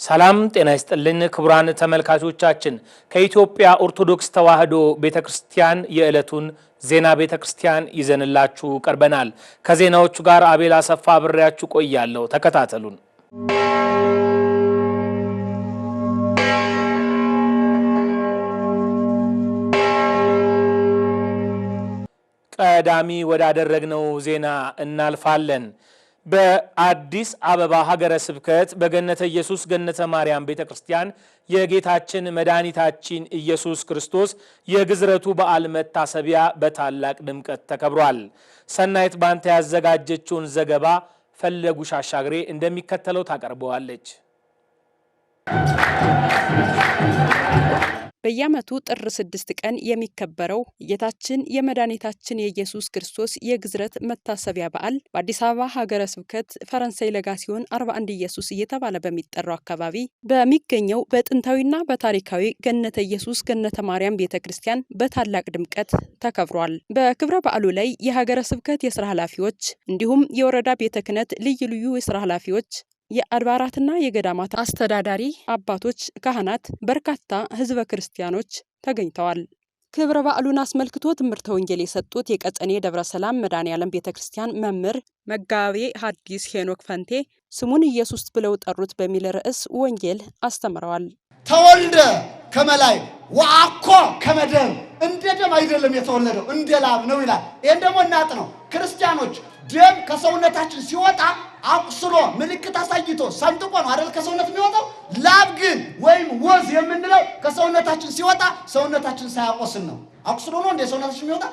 ሰላም ጤና ይስጥልን ክቡራን ተመልካቾቻችን ከኢትዮጵያ ኦርቶዶክስ ተዋሕዶ ቤተክርስቲያን የዕለቱን ዜና ቤተክርስቲያን ይዘንላችሁ ቀርበናል። ከዜናዎቹ ጋር አቤል አሰፋ አብሬያችሁ ቆያለሁ። ተከታተሉን። ቀዳሚ ወዳደረግነው ዜና እናልፋለን። በአዲስ አበባ ሀገረ ስብከት በገነተ ኢየሱስ ገነተ ማርያም ቤተክርስቲያን የጌታችን መድኃኒታችን ኢየሱስ ክርስቶስ የግዝረቱ በዓል መታሰቢያ በታላቅ ድምቀት ተከብሯል። ሰናይት ባንተ ያዘጋጀችውን ዘገባ ፈለጉሽ አሻግሬ እንደሚከተለው ታቀርበዋለች። በየዓመቱ ጥር 6 ቀን የሚከበረው የጌታችን የመድኃኒታችን የኢየሱስ ክርስቶስ የግዝረት መታሰቢያ በዓል በአዲስ አበባ ሀገረ ስብከት ፈረንሳይ ለጋሲዮን 41 ኢየሱስ እየተባለ በሚጠራው አካባቢ በሚገኘው በጥንታዊና በታሪካዊ ገነተ ኢየሱስ ገነተ ማርያም ቤተክርስቲያን በታላቅ ድምቀት ተከብሯል። በክብረ በዓሉ ላይ የሀገረ ስብከት የሥራ ኃላፊዎች እንዲሁም የወረዳ ቤተ ክህነት ልዩ ልዩ የሥራ ኃላፊዎች የአድባራትና የገዳማት አስተዳዳሪ አባቶች፣ ካህናት፣ በርካታ ህዝበ ክርስቲያኖች ተገኝተዋል። ክብረ በዓሉን አስመልክቶ ትምህርተ ወንጌል የሰጡት የቀጨኔ ደብረ ሰላም መድኃኔዓለም ቤተክርስቲያን መምህር መጋቤ ሐዲስ ሄኖክ ፈንቴ ስሙን ኢየሱስ ብለው ጠሩት በሚል ርዕስ ወንጌል አስተምረዋል። ተወልደ ከመላይ ወአኮ ከመደም እንደ ደም አይደለም የተወለደው እንደ ላብ ነው ይላል። ይሄን ደግሞ እናጥ ነው ክርስቲያኖች ደም ከሰውነታችን ሲወጣ አቁስሎ ምልክት አሳይቶ ሰንጥቆ ነው አይደል ከሰውነት የሚወጣው። ላብ ግን ወይም ወዝ የምንለው ከሰውነታችን ሲወጣ ሰውነታችን ሳያቆስል ነው። አቁስሎ ነው እንደ ሰውነታችን የሚወጣ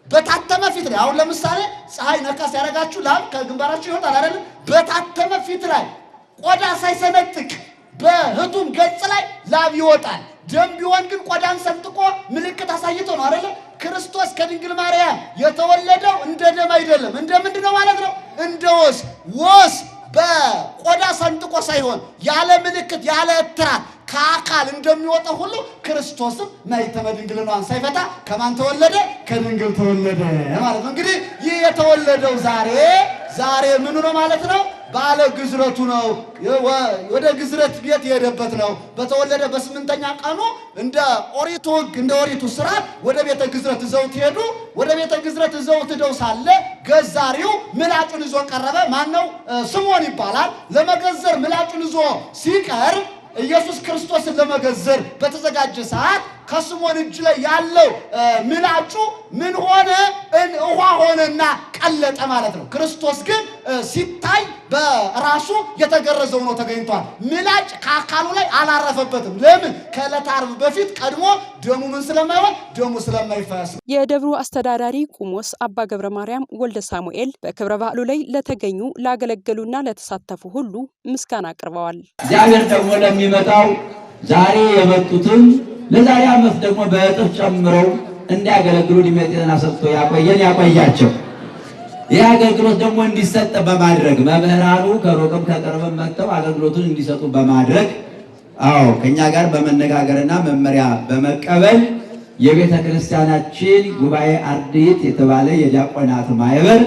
በታተመ ፊት ላይ። አሁን ለምሳሌ ፀሐይ ነካስ ያደርጋችሁ ላብ ከግንባራችሁ ይወጣል አይደል? በታተመ ፊት ላይ ቆዳ ሳይሰነጥቅ በህቱም ገጽ ላይ ላብ ይወጣል። ደም ቢሆን ግን ቆዳን ሰንጥቆ ምልክት አሳይቶ ነው አይደል? ክርስቶስ ከድንግል ማርያም የተወለደው እንደ ደም አይደለም። እንደ ምንድነው ማለት ነው? እንደ ወስ። ወስ በቆዳ ሰንጥቆ ሳይሆን ያለ ምልክት ያለ እትራት ከአካል እንደሚወጣው ሁሉ ክርስቶስም ማኅተመ ድንግልናዋን ሳይፈታ ከማን ተወለደ? ከድንግል ተወለደ ማለት ነው። እንግዲህ ይህ የተወለደው ዛሬ ምኑ ነው ማለት ነው? ባለ ግዝረቱ ነው። ወደ ግዝረት ቤት የሄደበት ነው። በተወለደ በ8ኛ ቀኑ እንደ ኦሪቱ ሕግ እንደ ኦሪቱ ሥርዓት ወደ ቤተ ግዝረት ይዘውት ሄዱ። ወደ ቤተ ግዝረት ይዘውት ሄደው ሳለ ገዛሪው ምላጩን ይዞ ቀረበ። ማን ነው? ስምዖን ይባላል። ለመገዘር ምላጩን ይዞ ሲቀር ኢየሱስ ክርስቶስን ለመገዘር በተዘጋጀ ሰዓት ከስምዖን እጅ ላይ ያለው ምላጩ ምን ሆነ? ውሃ ሆነና ቀለጠ ማለት ነው። ክርስቶስ ግን ሲታይ በራሱ የተገረዘው ነው ተገኝቷል። ምላጭ ከአካሉ ላይ አላረፈበትም። ለምን? ከዕለተ ዓርብ በፊት ቀድሞ ደሙ ምን ስለማይሆን ደሙ ስለማይፈስ። የደብሩ አስተዳዳሪ ቁሞስ አባ ገብረ ማርያም ወልደ ሳሙኤል በክብረ በዓሉ ላይ ለተገኙ ላገለገሉና ለተሳተፉ ሁሉ ምስጋና አቅርበዋል። እግዚአብሔር ደግሞ ለሚመጣው ዛሬ የመጡትን ለዛሬ ዓመት ደግሞ በእጥፍ ጨምረው እንዲያገለግሉ ዕድሜ ጤና ሰጥቶ ያቆየን ያቆያቸው። ይህ አገልግሎት ደግሞ እንዲሰጥ በማድረግ መምህራኑ ከሩቅም ከቅርብም መጥተው አገልግሎቱን እንዲሰጡ በማድረግ ከኛ ጋር በመነጋገርና መመሪያ በመቀበል የቤተ ክርስቲያናችን ጉባኤ አርድእት የተባለ የዲያቆናት ማህበር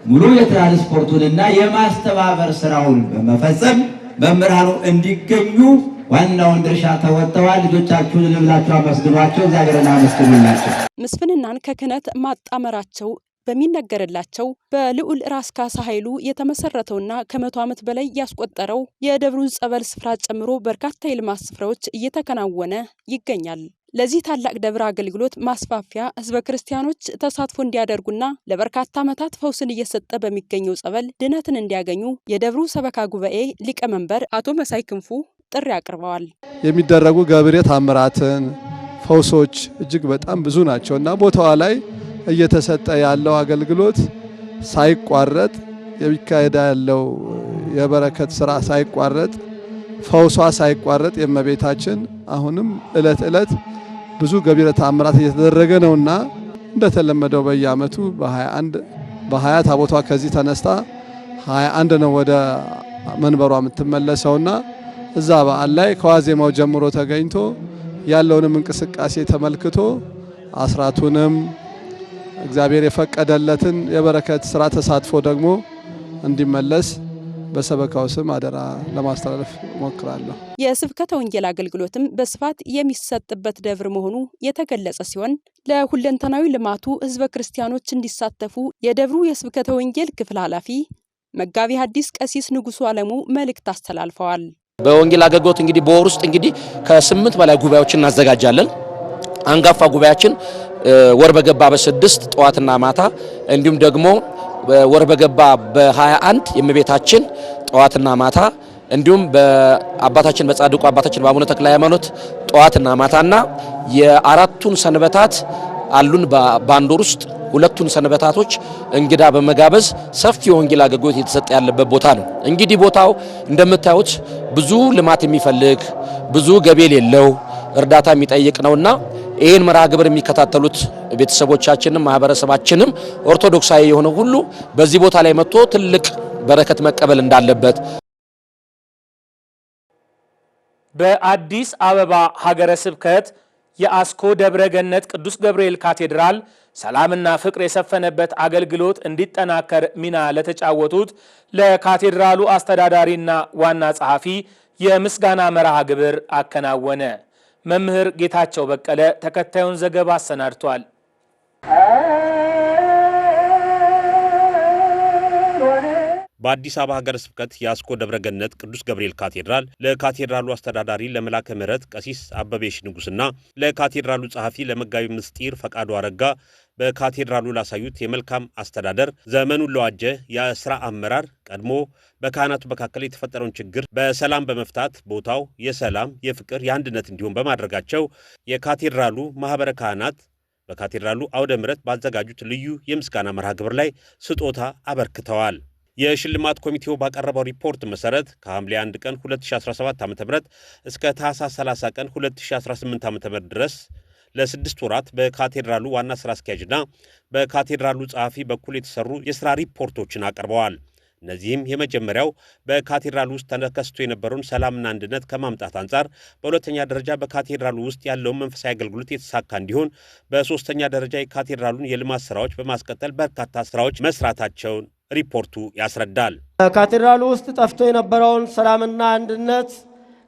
ሙሉ የትራንስፖርቱንና የማስተባበር ስራውን በመፈጸም መምህራኑ እንዲገኙ ዋናውን ድርሻ ተወጥተዋል። ልጆቻችሁን ልብላችሁ አመስግኗቸው፣ እግዚአብሔርን አመስግኑላቸው። ምስፍንናን ከክህነት ማጣመራቸው በሚነገርላቸው በልዑል ራስ ካሳ ኃይሉ የተመሰረተውና ከ100 ዓመት በላይ ያስቆጠረው የደብሩን ጸበል ስፍራ ጨምሮ በርካታ የልማት ስፍራዎች እየተከናወነ ይገኛል። ለዚህ ታላቅ ደብር አገልግሎት ማስፋፊያ ህዝበ ክርስቲያኖች ተሳትፎ እንዲያደርጉና ለበርካታ ዓመታት ፈውስን እየሰጠ በሚገኘው ጸበል ድነትን እንዲያገኙ የደብሩ ሰበካ ጉባኤ ሊቀመንበር አቶ መሳይ ክንፉ ጥሪ አቅርበዋል። የሚደረጉ ገብሬ ታምራትን ፈውሶች እጅግ በጣም ብዙ ናቸውና ቦታዋ ላይ እየተሰጠ ያለው አገልግሎት ሳይቋረጥ የሚካሄድ ያለው የበረከት ስራ ሳይቋረጥ ፈውሷ ሳይቋረጥ የእመቤታችን አሁንም ዕለት ዕለት ብዙ ገቢረ ተአምራት እየተደረገ ነውና እንደተለመደው በየዓመቱ በ20 ታቦቷ ከዚህ ተነስታ 21 ነው ወደ መንበሯ የምትመለሰውና እዛ በዓል ላይ ከዋዜማው ጀምሮ ተገኝቶ ያለውንም እንቅስቃሴ ተመልክቶ አስራቱንም እግዚአብሔር የፈቀደለትን የበረከት ስራ ተሳትፎ ደግሞ እንዲመለስ በሰበካው ስም አደራ ለማስተላለፍ ሞክራለሁ። የስብከተ ወንጌል አገልግሎትም በስፋት የሚሰጥበት ደብር መሆኑ የተገለጸ ሲሆን ለሁለንተናዊ ልማቱ ህዝበ ክርስቲያኖች እንዲሳተፉ የደብሩ የስብከተ ወንጌል ክፍል ኃላፊ መጋቢ ሐዲስ ቀሲስ ንጉሱ አለሙ መልእክት አስተላልፈዋል። በወንጌል አገልግሎት እንግዲህ በወር ውስጥ እንግዲህ ከ8 በላይ ጉባኤዎችን እናዘጋጃለን። አንጋፋ ጉባኤያችን ወር በገባ በ6 ጠዋትና ማታ እንዲሁም ደግሞ ወር በገባ በ21 የእመቤታችን ጠዋትና ማታ እንዲሁም በአባታችን በጻድቁ አባታችን በአቡነ ተክለ ሃይማኖት ጠዋትና ማታና የአራቱን ሰንበታት አሉን በአንድ ወር ውስጥ ሁለቱን ሰንበታቶች እንግዳ በመጋበዝ ሰፊ ወንጌል አገልግሎት የተሰጠ ያለበት ቦታ ነው። እንግዲህ ቦታው እንደምታዩት ብዙ ልማት የሚፈልግ ብዙ ገቤል የለው እርዳታ የሚጠይቅ ነውና ይሄን መርሃ ግብር የሚከታተሉት ቤተሰቦቻችንም ማህበረሰባችንም ኦርቶዶክሳዊ የሆነ ሁሉ በዚህ ቦታ ላይ መጥቶ ትልቅ በረከት መቀበል እንዳለበት በአዲስ አበባ ሀገረ ስብከት የአስኮ ደብረ ገነት ቅዱስ ገብርኤል ካቴድራል ሰላምና ፍቅር የሰፈነበት አገልግሎት እንዲጠናከር ሚና ለተጫወቱት ለካቴድራሉ አስተዳዳሪና ዋና ጸሐፊ የምስጋና መርሃ ግብር አከናወነ። መምህር ጌታቸው በቀለ ተከታዩን ዘገባ አሰናድቷል። በአዲስ አበባ ሀገረ ስብከት የአስኮ ደብረ ገነት ቅዱስ ገብርኤል ካቴድራል ለካቴድራሉ አስተዳዳሪ ለመላከ ምሕረት ቀሲስ አበበሽ ንጉስና ለካቴድራሉ ጸሐፊ ለመጋቢ ምስጢር ፈቃዱ አረጋ በካቴድራሉ ላሳዩት የመልካም አስተዳደር ዘመኑን ለዋጀ የሥራ አመራር ቀድሞ በካህናቱ መካከል የተፈጠረውን ችግር በሰላም በመፍታት ቦታው የሰላም የፍቅር የአንድነት እንዲሆን በማድረጋቸው የካቴድራሉ ማህበረ ካህናት በካቴድራሉ አውደ ምሕረት ባዘጋጁት ልዩ የምስጋና መርሃ ግብር ላይ ስጦታ አበርክተዋል። የሽልማት ኮሚቴው ባቀረበው ሪፖርት መሰረት ከሐምሌ 1 ቀን 2017 ዓ.ም እስከ ታህሳስ 30 ቀን 2018 ዓ.ም ድረስ ለ6 ወራት በካቴድራሉ ዋና ስራ አስኪያጅና በካቴድራሉ ጸሐፊ በኩል የተሰሩ የሥራ ሪፖርቶችን አቅርበዋል። እነዚህም የመጀመሪያው በካቴድራሉ ውስጥ ተከስቶ የነበረውን ሰላምና አንድነት ከማምጣት አንጻር፣ በሁለተኛ ደረጃ በካቴድራሉ ውስጥ ያለውን መንፈሳዊ አገልግሎት የተሳካ እንዲሆን፣ በሶስተኛ ደረጃ የካቴድራሉን የልማት ስራዎች በማስቀጠል በርካታ ስራዎች መስራታቸውን ሪፖርቱ ያስረዳል። በካቴድራሉ ውስጥ ጠፍቶ የነበረውን ሰላምና አንድነት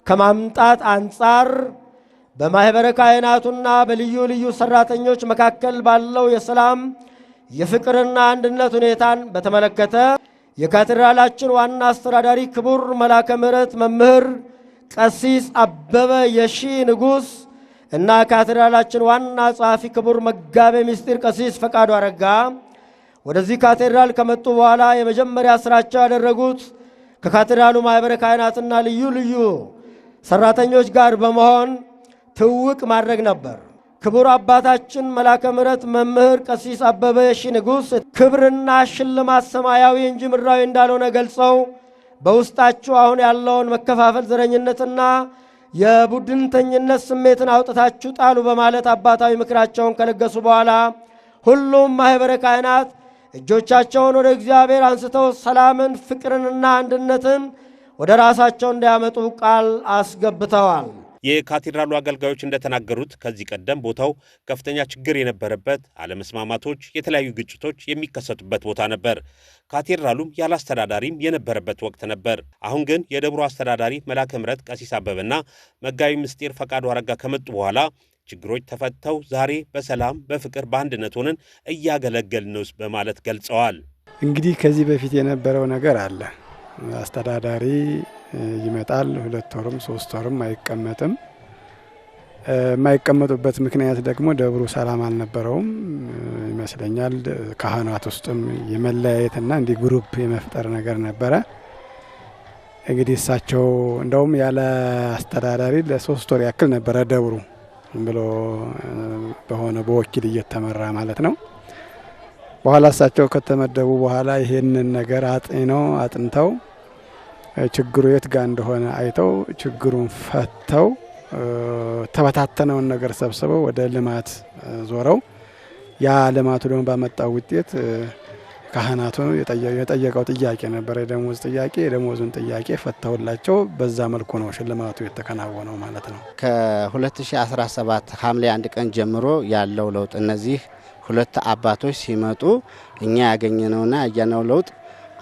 ከማምጣት አንጻር በማህበረ ካህናቱና በልዩ ልዩ ሰራተኞች መካከል ባለው የሰላም የፍቅርና አንድነት ሁኔታን በተመለከተ የካቴድራላችን ዋና አስተዳዳሪ ክቡር መላከ ምሕረት መምህር ቀሲስ አበበ የሺ ንጉስ እና ካቴድራላችን ዋና ጸሐፊ ክቡር መጋቤ ምስጢር ቀሲስ ፈቃዱ አረጋ ወደዚህ ካቴድራል ከመጡ በኋላ የመጀመሪያ ስራቸው ያደረጉት ከካቴድራሉ ማህበረ ካህናትና ልዩ ልዩ ሰራተኞች ጋር በመሆን ትውቅ ማድረግ ነበር። ክቡር አባታችን መላከ ምሕረት መምህር ቀሲስ አበበ የሺ ንጉስ ክብርና ሽልማት ሰማያዊ እንጂ ምድራዊ እንዳልሆነ ገልጸው በውስጣችሁ አሁን ያለውን መከፋፈል፣ ዘረኝነትና የቡድንተኝነት ስሜትን አውጥታችሁ ጣሉ በማለት አባታዊ ምክራቸውን ከለገሱ በኋላ ሁሉም ማህበረ ካህናት እጆቻቸውን ወደ እግዚአብሔር አንስተው ሰላምን፣ ፍቅርንና አንድነትን ወደ ራሳቸው እንዲያመጡ ቃል አስገብተዋል። የካቴድራሉ አገልጋዮች እንደተናገሩት ከዚህ ቀደም ቦታው ከፍተኛ ችግር የነበረበት፣ አለመስማማቶች፣ የተለያዩ ግጭቶች የሚከሰቱበት ቦታ ነበር። ካቴድራሉም ያለ አስተዳዳሪም የነበረበት ወቅት ነበር። አሁን ግን የደብሩ አስተዳዳሪ መላከ ምሕረት ቀሲስ አበበና መጋቢ ምስጢር ፈቃዱ አረጋ ከመጡ በኋላ ችግሮች ተፈተው ዛሬ በሰላም በፍቅር በአንድነት ሆነን እያገለገልን ነው በማለት ገልጸዋል። እንግዲህ ከዚህ በፊት የነበረው ነገር አለ። አስተዳዳሪ ይመጣል፣ 2 ወርም 3 ወርም አይቀመጥም። የማይቀመጡበት ምክንያት ደግሞ ደብሩ ሰላም አልነበረውም ይመስለኛል። ካህናት ውስጥም የመለያየትና እንዲህ ግሩፕ የመፍጠር ነገር ነበረ። እንግዲህ እሳቸው እንደውም ያለ አስተዳዳሪ ለ3 ወር ያክል ነበረ ደብሩ ብሎ በሆነ በወኪል እየተመራ ማለት ነው። በኋላ እሳቸው ከተመደቡ በኋላ ይሄንን ነገር አጥንተው ችግሩ የት ጋር እንደሆነ አይተው ችግሩን ፈተው ተበታተነውን ነገር ሰብስበው ወደ ልማት ዞረው ያ ልማቱ ደግሞ ባመጣው ውጤት ካህናቱ የጠየቀው ጥያቄ ነበር፣ የደሞዙን ጥያቄ ፈተውላቸው በዛ መልኩ ነው ሽልማቱ የተከናወነው ማለት ነው። ከ2017 ሐምሌ 1 ቀን ጀምሮ ያለው ለውጥ እነዚህ 2 አባቶች ሲመጡ እኛ ያገኘነውና ያየነው ለውጥ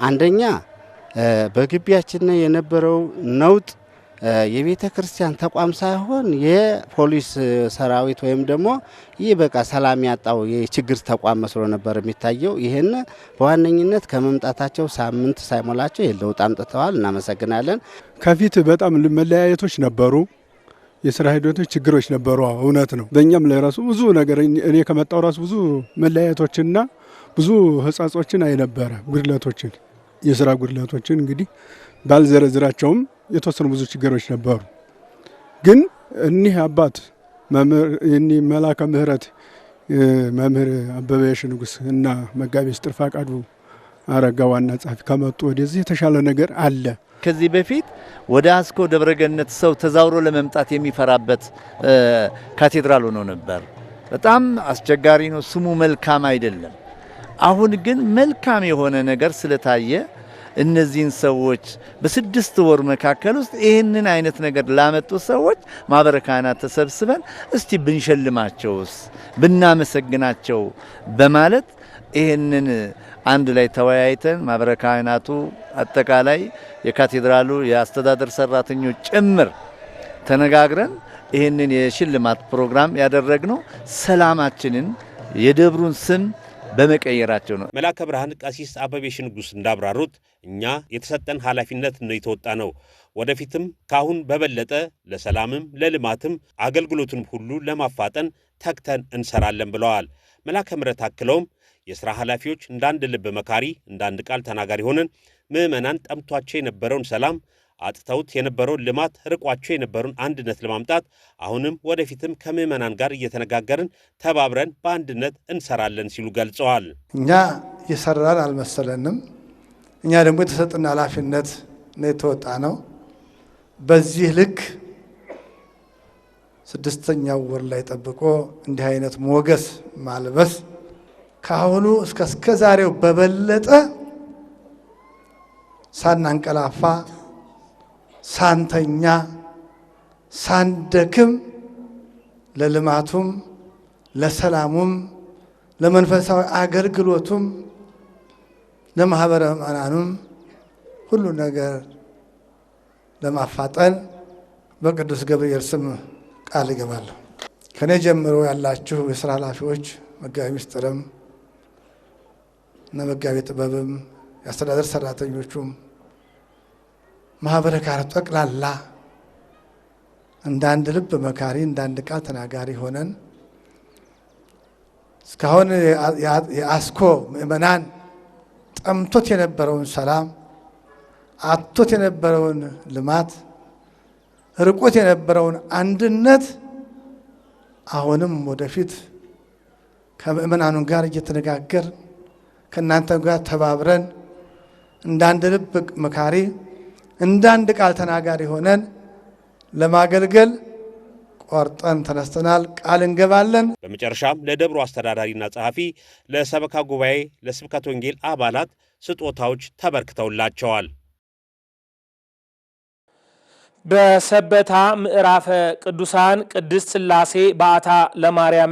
አንደኛ በግቢያችን የነበረው ነውጥ የቤተ ክርስቲያን ተቋም ሳይሆን የፖሊስ ሰራዊት ወይም ደግሞ ይህ በቃ ሰላም ያጣው የችግር ተቋም መስሎ ነበር የሚታየው። ይሄን በዋነኝነት ከመምጣታቸው ሳምንት ሳይሞላቸው የለውጥ አምጥተዋል። እናመሰግናለን። ከፊት በጣም መለያየቶች ነበሩ፣ የስራ ሂደቶች ችግሮች ነበሩ። እውነት ነው። በእኛም ላይ ራሱ ብዙ ነገር እኔ ከመጣው ራሱ ብዙ መለያየቶችና ብዙ ህጻጾችን አይነበረ ጉድለቶችን የስራ ጉድለቶችን እንግዲህ ባልዘረዝራቸውም የተወሰኑ ብዙ ችግሮች ነበሩ። ግን እኒህ አባት እኒህ መላከ ምህረት መምህር አበበየሽ ንጉስ እና መጋቤ ምስጢር ፈቃዱ አረጋ ዋና ጸሐፊ ከመጡ ወደዚህ የተሻለ ነገር አለ። ከዚህ በፊት ወደ አስኮ ደብረገነት ሰው ተዛውሮ ለመምጣት የሚፈራበት ካቴድራል ሆኖ ነበር። በጣም አስቸጋሪ ነው። ስሙ መልካም አይደለም። አሁን ግን መልካም የሆነ ነገር ስለታየ እነዚህን ሰዎች በ6 ወር መካከል ውስጥ ይህንን አይነት ነገር ላመጡ ሰዎች ማህበረ ካህናት ተሰብስበን እስቲ ብንሸልማቸውስ ብናመሰግናቸው በማለት ይህንን አንድ ላይ ተወያይተን ማህበረ ካህናቱ አጠቃላይ የካቴድራሉ የአስተዳደር ሰራተኞች ጭምር ተነጋግረን ይህንን የሽልማት ፕሮግራም ያደረግነው ሰላማችንን የደብሩን ስም በመቀየራቸው ነው። መላከ ብርሃን ቀሲስ አበበየሽ ንጉስ እንዳብራሩት እኛ የተሰጠን ኃላፊነት ነው የተወጣ ነው። ወደፊትም ካሁን በበለጠ ለሰላምም ለልማትም አገልግሎቱን ሁሉ ለማፋጠን ተግተን እንሰራለን ብለዋል። መላከ ምሕረት አክለውም የሥራ ኃላፊዎች እንዳንድ ልብ መካሪ፣ እንዳንድ ቃል ተናጋሪ ሆነን ምዕመናን ጠምቷቸው የነበረውን ሰላም አጥተውት የነበረውን ልማት ርቋቸው የነበረውን አንድነት ለማምጣት አሁንም ወደፊትም ከምዕመናን ጋር እየተነጋገርን ተባብረን በአንድነት እንሰራለን ሲሉ ገልጸዋል። እኛ የሰራን አልመሰለንም። እኛ ደግሞ የተሰጠን ኃላፊነት ነው የተወጣ ነው። በዚህ ልክ 6ኛው ወር ላይ ጠብቆ እንዲህ አይነት ሞገስ ማልበስ ካሁኑ እስከ ዛሬው በበለጠ ሳናንቀላፋ ሳንተኛ ሳንደክም ለልማቱም ለሰላሙም ለመንፈሳዊ አገልግሎቱም ለማህበረ ምእመናኑም ሁሉ ነገር ለማፋጠን በቅዱስ ገብርኤል ስም ቃል እገባለሁ። ከኔ ጀምሮ ያላችሁ የሥራ ኃላፊዎች መጋቤ ምስጢርም እና መጋቤ ጥበብም የአስተዳደር ሰራተኞቹም ማህበረ ካህናት ጠቅላላ እንዳንድ ልብ መካሪ እንዳንድ ቃል ተናጋሪ ሆነን እስካሁን የአስኮ ምእመናን ጠምቶት የነበረውን ሰላም አጥቶት የነበረውን ልማት ርቆት የነበረውን አንድነት አሁንም ወደፊት ከምእመናኑ ጋር እየተነጋገር ከእናንተ ጋር ተባብረን እንዳንድ ልብ መካሪ እንዳንድ ቃል ተናጋሪ ሆነን ለማገልገል ቆርጠን ተነስተናል። ቃል እንገባለን። በመጨረሻም ለደብሩ አስተዳዳሪና ጸሐፊ፣ ለሰበካ ጉባኤ፣ ለስብከተ ወንጌል አባላት ስጦታዎች ተበርክተውላቸዋል። በሰበታ ምዕራፈ ቅዱሳን ቅድስት ሥላሴ በዓታ ለማርያም